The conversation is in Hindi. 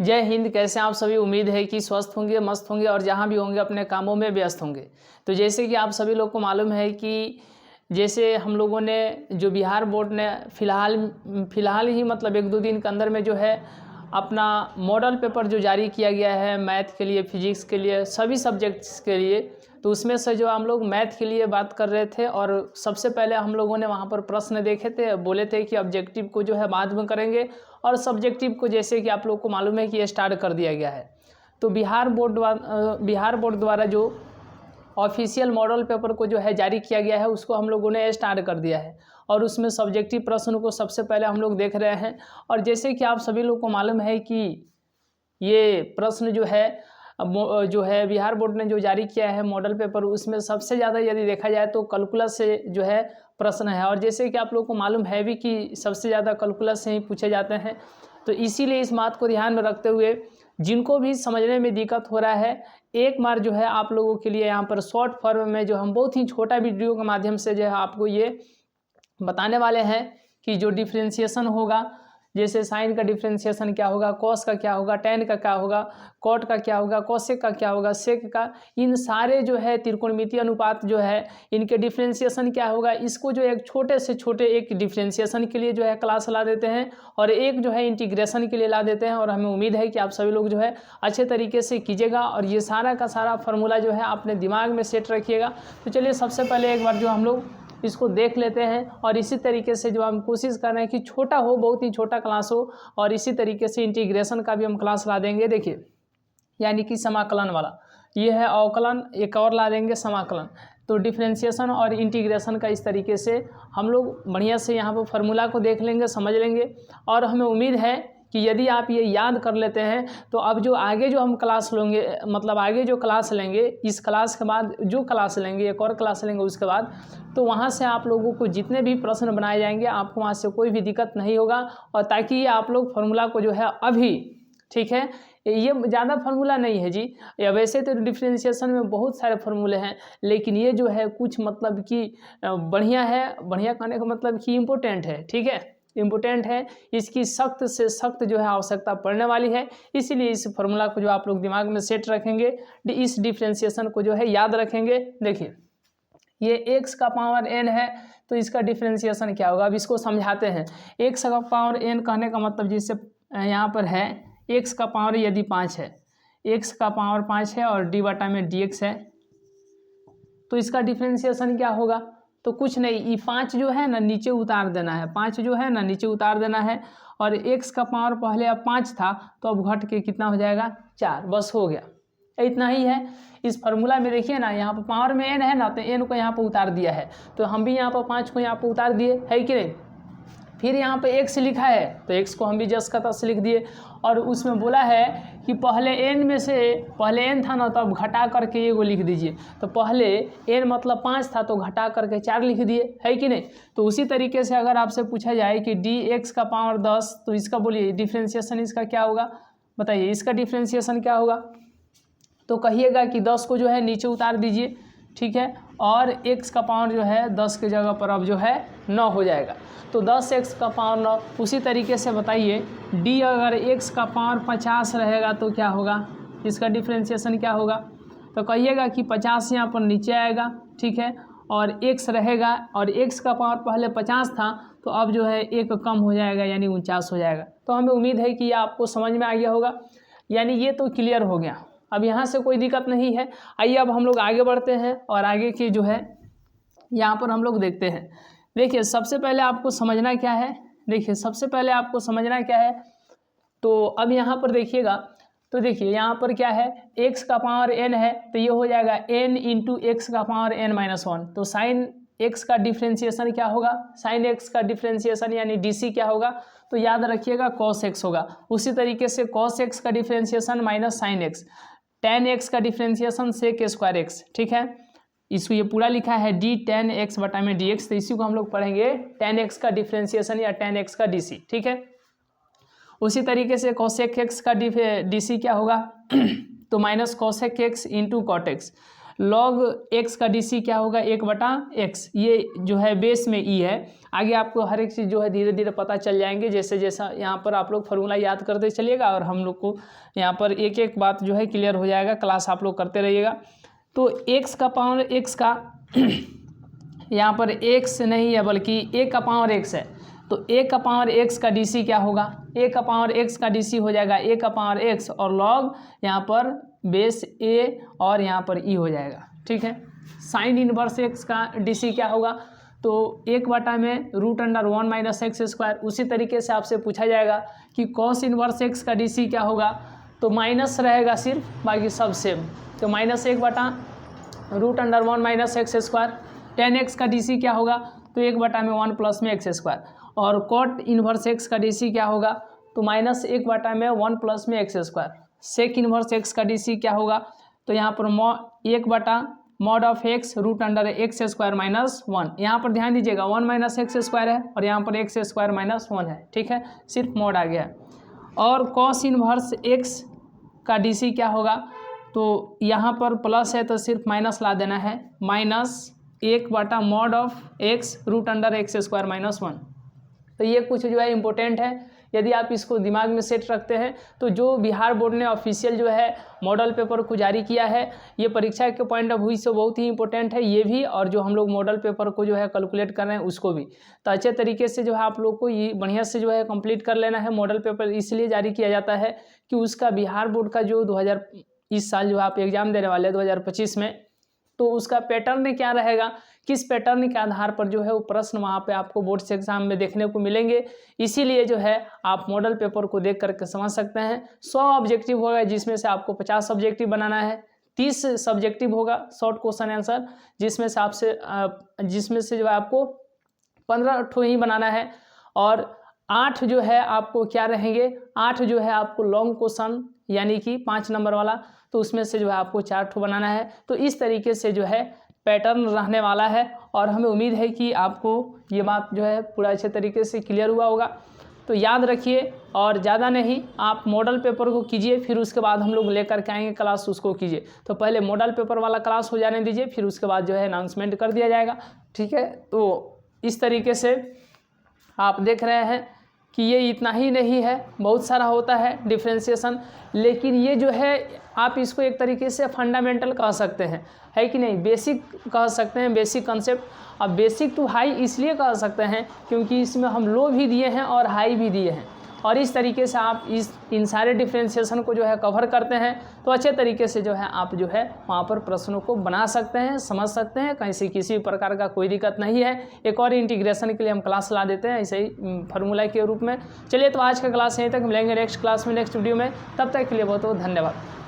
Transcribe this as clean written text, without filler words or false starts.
जय हिंद। कैसे आप सभी? उम्मीद है कि स्वस्थ होंगे, मस्त होंगे और जहाँ भी होंगे अपने कामों में व्यस्त होंगे। तो जैसे कि आप सभी लोग को मालूम है कि जैसे हम लोगों ने जो बिहार बोर्ड ने फ़िलहाल ही मतलब 1-2 दिन के अंदर में जो है अपना मॉडल पेपर जो जारी किया गया है मैथ के लिए, फिजिक्स के लिए, सभी सब्जेक्ट्स के लिए। तो उसमें से जो हम लोग मैथ के लिए बात कर रहे थे और सबसे पहले हम लोगों ने वहाँ पर प्रश्न देखे थे, बोले थे कि ऑब्जेक्टिव को जो है बाद में करेंगे और सब्जेक्टिव को जैसे कि आप लोग को मालूम है कि ये स्टार्ट कर दिया गया है। तो बिहार बोर्ड द्वारा जो ऑफिशियल मॉडल पेपर को जो है जारी किया गया है उसको हम लोगों ने स्टार्ट कर दिया है और उसमें सब्जेक्टिव प्रश्न को सबसे पहले हम लोग देख रहे हैं। और जैसे कि आप सभी लोग को मालूम है कि ये प्रश्न जो है बिहार बोर्ड ने जो जारी किया है मॉडल पेपर, उसमें सबसे ज़्यादा यदि देखा जाए तो कैलकुलस से जो है प्रश्न है। और जैसे कि आप लोग को मालूम है भी कि सबसे ज़्यादा कैलकुलस से ही पूछे जाते हैं। तो इसीलिए इस बात को ध्यान में रखते हुए जिनको भी समझने में दिक्कत हो रहा है, एक बार जो है आप लोगों के लिए यहाँ पर शॉर्ट फॉर्म में जो हम बहुत ही छोटा वीडियो के माध्यम से जो है आपको ये बताने वाले हैं कि जो डिफ्रेंशिएशन होगा, जैसे साइन का डिफ्रेंशिएशन क्या होगा, कॉस का क्या होगा, टेन का क्या होगा, कॉट का क्या होगा, कोसेक का क्या होगा, सेक का, इन सारे जो है त्रिकोणमितीय अनुपात जो है इनके डिफ्रेंशिएशन क्या होगा, इसको जो एक छोटे से छोटे एक डिफ्रेंशिएशन के लिए जो है क्लास ला देते हैं और एक जो है इंटीग्रेशन के लिए ला देते हैं। और हमें उम्मीद है कि आप सभी लोग जो है अच्छे तरीके से कीजिएगा और ये सारा का सारा फार्मूला जो है अपने दिमाग में सेट रखिएगा। तो चलिए सबसे पहले एक बार जो हम लोग इसको देख लेते हैं और इसी तरीके से जो हम कोशिश कर रहे हैं कि छोटा हो, बहुत ही छोटा क्लास हो और इसी तरीके से इंटीग्रेशन का भी हम क्लास ला देंगे। देखिए, यानी कि समाकलन वाला ये है अवकलन, एक और ला देंगे समाकलन। तो डिफ्रेंशिएशन और इंटीग्रेशन का इस तरीके से हम लोग बढ़िया से यहाँ पर फार्मूला को देख लेंगे, समझ लेंगे। और हमें उम्मीद है कि यदि आप ये याद कर लेते हैं तो अब जो आगे जो हम क्लास लेंगे, मतलब आगे जो क्लास लेंगे, इस क्लास के बाद जो क्लास लेंगे, एक और क्लास लेंगे उसके बाद, तो वहाँ से आप लोगों को जितने भी प्रश्न बनाए जाएंगे आपको वहाँ से कोई भी दिक्कत नहीं होगा। और ताकि ये आप लोग फार्मूला को जो है अभी, ठीक है, ये ज़्यादा फार्मूला नहीं है जी, या वैसे तो डिफ्रेंशिएशन में बहुत सारे फार्मूले हैं, लेकिन ये जो है कुछ मतलब कि बढ़िया है। बढ़िया कहने का मतलब कि इम्पोर्टेंट है, ठीक है, इम्पोर्टेंट है, इसकी सख्त से सख्त जो है आवश्यकता पड़ने वाली है। इसीलिए इस फार्मूला को जो आप लोग दिमाग में सेट रखेंगे, इस डिफ्रेंशिएशन को जो है याद रखेंगे। देखिए, ये x का पावर n है तो इसका डिफ्रेंशिएशन क्या होगा, अब इसको समझाते हैं। x का पावर n कहने का मतलब जिससे यहाँ पर है x का पावर यदि 5 है, x का पावर 5 है और d बटा में dx है, तो इसका डिफ्रेंशिएशन क्या होगा? तो कुछ नहीं, ये 5 जो है ना नीचे उतार देना है, 5 जो है ना नीचे उतार देना है। और x का पावर पहले अब 5 था तो अब घट के कितना हो जाएगा? 4, बस हो गया, इतना ही है। इस फार्मूला में देखिए ना, यहाँ पर पावर में n है ना, तो n को यहाँ पर उतार दिया है, तो हम भी यहाँ पर 5 को यहाँ पर उतार दिए, है कि नहीं। फिर यहाँ पे x लिखा है तो x को हम भी जस का तस लिख दिए। और उसमें बोला है कि पहले n में से, पहले n था ना तो अब घटा करके ये वो लिख दीजिए। तो पहले n मतलब 5 था तो घटा करके 4 लिख दिए, है कि नहीं। तो उसी तरीके से अगर आपसे पूछा जाए कि dx का पावर 10, तो इसका बोलिए डिफ्रेंशिएशन इसका क्या होगा, बताइए इसका डिफ्रेंशिएशन क्या होगा। तो कहिएगा कि 10 को जो है नीचे उतार दीजिए, ठीक है, और x का पावर जो है 10 की जगह पर अब जो है 9 हो जाएगा। तो 10x का पावर 9। उसी तरीके से बताइए d अगर x का पावर 50 रहेगा तो क्या होगा, इसका डिफ्रेंशिएशन क्या होगा। तो कहिएगा कि 50 यहाँ पर नीचे आएगा, ठीक है, और x रहेगा और x का पावर पहले 50 था तो अब जो है 1 कम हो जाएगा यानी 49 हो जाएगा। तो हमें उम्मीद है कि ये आपको समझ में आ गया होगा, यानी ये तो क्लियर हो गया, अब यहाँ से कोई दिक्कत नहीं है। आइए अब हम लोग आगे बढ़ते हैं और आगे की जो है यहाँ पर हम लोग देखते हैं। देखिए सबसे पहले आपको समझना क्या है, देखिए सबसे पहले आपको समझना क्या है, तो अब यहाँ पर देखिएगा, तो देखिए यहाँ पर क्या है, x का पावर n है तो ये हो जाएगा n इंटू एक्स का पावर n-1। तो साइन x का डिफ्रेंशिएशन क्या होगा, साइन x का डिफ्रेंशिएशन यानी dc क्या होगा, तो याद रखिएगा cos x होगा। उसी तरीके से cos x का differentiation minus sine x, tan x का डिफ्रेंशिएशन sec स्क्वायर x, ठीक है। इसको ये पूरा लिखा है d tan x बटा में dx, तो इसी को हम लोग पढ़ेंगे tan x का डिफ्रेंशिएशन या tan x का dc, ठीक है। उसी तरीके से cosec x का dc क्या होगा तो minus cosec x into cot x। Log x का DC क्या होगा 1/x, ये जो है बेस में ई है। आगे आपको हर एक चीज़ जो है धीरे धीरे पता चल जाएंगे, जैसे जैसा यहाँ पर आप लोग फार्मूला याद करते चलिएगा और हम लोग को यहाँ पर एक एक बात जो है क्लियर हो जाएगा, क्लास आप लोग करते रहिएगा। तो x का पावर x का यहाँ पर x नहीं है बल्कि a का पावर x है, तो a का पावर x का DC क्या होगा, a का पावर x का DC हो जाएगा a का पावर x और log यहाँ पर बेस a और यहाँ पर e हो जाएगा। ठीक है, साइन इनवर्स x का DC क्या होगा, तो 1/√(1 - x²। उसी तरीके से आपसे पूछा जाएगा कि कॉस इनवर्स x का DC क्या होगा, तो माइनस रहेगा सिर्फ, बाकी सब सेम, तो -1/√(1 - x²। tan x का DC क्या होगा, तो 1/(1 + x²। और कॉट इनवर्स x का DC क्या होगा, तो -1/(1 + x²। सेक इनवर्स x का DC क्या होगा, तो यहाँ पर 1/mod ऑफ x √(x² - 1। यहाँ पर ध्यान दीजिएगा 1 - x² है और यहाँ पर x² - 1 है। ठीक है, सिर्फ मॉड आ गया है। और कॉस इनवर्स x का DC क्या होगा, तो यहाँ पर प्लस है तो सिर्फ माइनस ला देना है, -1/mod ऑफ x √(x² - 1। तो ये कुछ जो है इम्पोर्टेंट है, यदि आप इसको दिमाग में सेट रखते हैं तो जो बिहार बोर्ड ने ऑफिशियल जो है मॉडल पेपर को जारी किया है, ये परीक्षा के पॉइंट ऑफ व्यू से बहुत ही इंपॉर्टेंट है ये भी, और जो हम लोग मॉडल पेपर को जो है कैलकुलेट कर रहे हैं उसको भी। तो अच्छे तरीके से जो है आप लोग को ये बढ़िया से जो है कंप्लीट कर लेना है। मॉडल पेपर इसलिए जारी किया जाता है कि उसका बिहार बोर्ड का जो इस साल जो आप एग्ज़ाम देने वाले हैं 2025 में, तो उसका पैटर्न क्या रहेगा, किस पैटर्न के आधार पर जो है वो प्रश्न वहाँ पे आपको बोर्ड से एग्जाम में देखने को मिलेंगे। इसीलिए जो है आप मॉडल पेपर को देख करके समझ सकते हैं। 100 ऑब्जेक्टिव होगा जिसमें से आपको 50 ऑब्जेक्टिव बनाना है, 30 सब्जेक्टिव होगा शॉर्ट क्वेश्चन आंसर जिसमें से जो है आपको 15 ठो ही बनाना है, और 8 जो है आपको क्या रहेंगे, 8 जो है आपको लॉन्ग क्वेश्चन यानी कि 5 नंबर वाला, तो उसमें से जो है आपको 4 ठो बनाना है। तो इस तरीके से जो है पैटर्न रहने वाला है, और हमें उम्मीद है कि आपको ये बात जो है पूरा अच्छे तरीके से क्लियर हुआ होगा। तो याद रखिए, और ज़्यादा नहीं, आप मॉडल पेपर को कीजिए, फिर उसके बाद हम लोग लेकर के आएंगे क्लास, उसको कीजिए। तो पहले मॉडल पेपर वाला क्लास हो जाने दीजिए, फिर उसके बाद जो है अनाउंसमेंट कर दिया जाएगा। ठीक है, तो इस तरीके से आप देख रहे हैं कि ये इतना ही नहीं है, बहुत सारा होता है डिफ्रेंशिएशन, लेकिन ये जो है आप इसको एक तरीके से फंडामेंटल कह सकते हैं, है कि नहीं, बेसिक कह सकते हैं, बेसिक कंसेप्ट। अब बेसिक टू हाई इसलिए कह सकते हैं क्योंकि इसमें हम लो भी दिए हैं और हाई भी दिए हैं, और इस तरीके से आप इन सारे डिफ्रेंशिएशन को जो है कवर करते हैं, तो अच्छे तरीके से जो है आप जो है वहाँ पर प्रश्नों को बना सकते हैं, समझ सकते हैं, कहीं से किसी प्रकार का कोई दिक्कत नहीं है। एक और इंटीग्रेशन के लिए हम क्लास ला देते हैं ऐसे ही फार्मूला के रूप में। चलिए, तो आज का क्लास यहीं तक, मिलेंगे नेक्स्ट क्लास में, नेक्स्ट वीडियो में, तब तक के लिए बहुत बहुत धन्यवाद।